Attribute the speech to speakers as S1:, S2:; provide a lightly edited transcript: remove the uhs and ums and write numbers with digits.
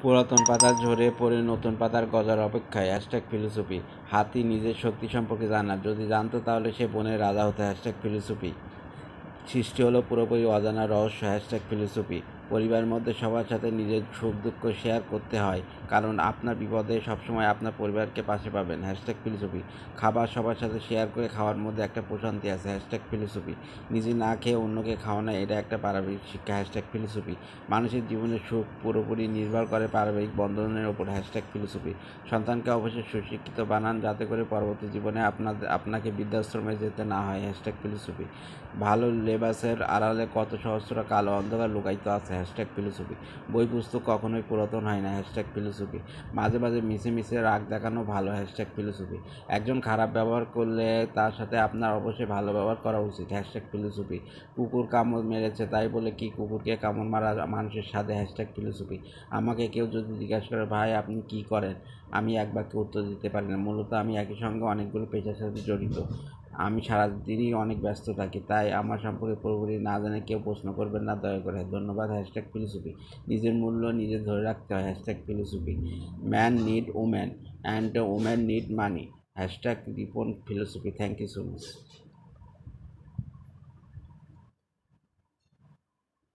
S1: পুরাতন পাতা ঝরে পড়ে নতুন পাতার গজার অপেক্ষায় ফিলোসফি। হাতি নিজের শক্তি সম্পর্কে জানা, যদি জানতো তাহলে সে বনের রাজা হতো। ফিলোসফি। সৃষ্টি হলো পুরোপুরি অজানা রহস্য। ফিলোসফি। পরিবারের মধ্যে সবার সাথে নিজের সুখ দুঃখ শেয়ার করতে হয়, কারণ আপনার বিপদে সবসময় আপনার পরিবারকে পাশে পাবেন। ফিলোসফি। খাবার সবার সাথে শেয়ার করে খাওয়ার মধ্যে একটা প্রশান্তি আছে। ফিলোসফি। নিজে না খেয়ে অন্যকে খাওয়ানো, এটা একটা পারিবারিক শিক্ষা। ফিলোসফি। মানুষের জীবনের সুখ পুরোপুরি নির্ভর করে পারিবারিক বন্ধনের ওপর। ফিলোসফি। সন্তানকে অবশ্যই সুশিক্ষিত বানান, যাতে করে পরবর্তী জীবনে আপনাকে বৃদ্ধাশ্রমে যেতে না হয়। ফিলোসফি। ভালো লেবাসের আড়ালে কত সহস্র কালো অন্ধকার লুকায়িত আছে। ফিলোসফি। বই পুস্তক কখনোই পুরাতন হয় না। ফিলোসফি। মাঝে মাঝে মিশে মিশে রাগ দেখানো ভালো। ফিলোসফি। একজন খারাপ ব্যবহার করলে তার সাথে আপনার অবশ্যই ভালো ব্যবহার করা উচিত। ফিলোসফি। কুকুর কামড় মেরেছে তাই বলে কি কুকুরকে কামড় মারা মানুষের সাথে। ফিলোসফি। আমাকে কেউ যদি জিজ্ঞাসা করে, ভাই আপনি কি করেন, আমি এক বাক্যে উত্তর দিতে পারি না। মূলত আমি একই সঙ্গে অনেকগুলো পেশার সাথে জড়িত। আমি সারাদিনই অনেক ব্যস্ত থাকি, তাই আমার সম্পর্কে পুরোপুরি না জানে কেউ প্রশ্ন করবেন না, দয়া করে। ধন্যবাদ। ফিলোসফি। নিজের মূল্য নিজে ধরে রাখতে হয়। Philosophy. Man need woman and woman need money. Ripon philosophy. Thank you so much.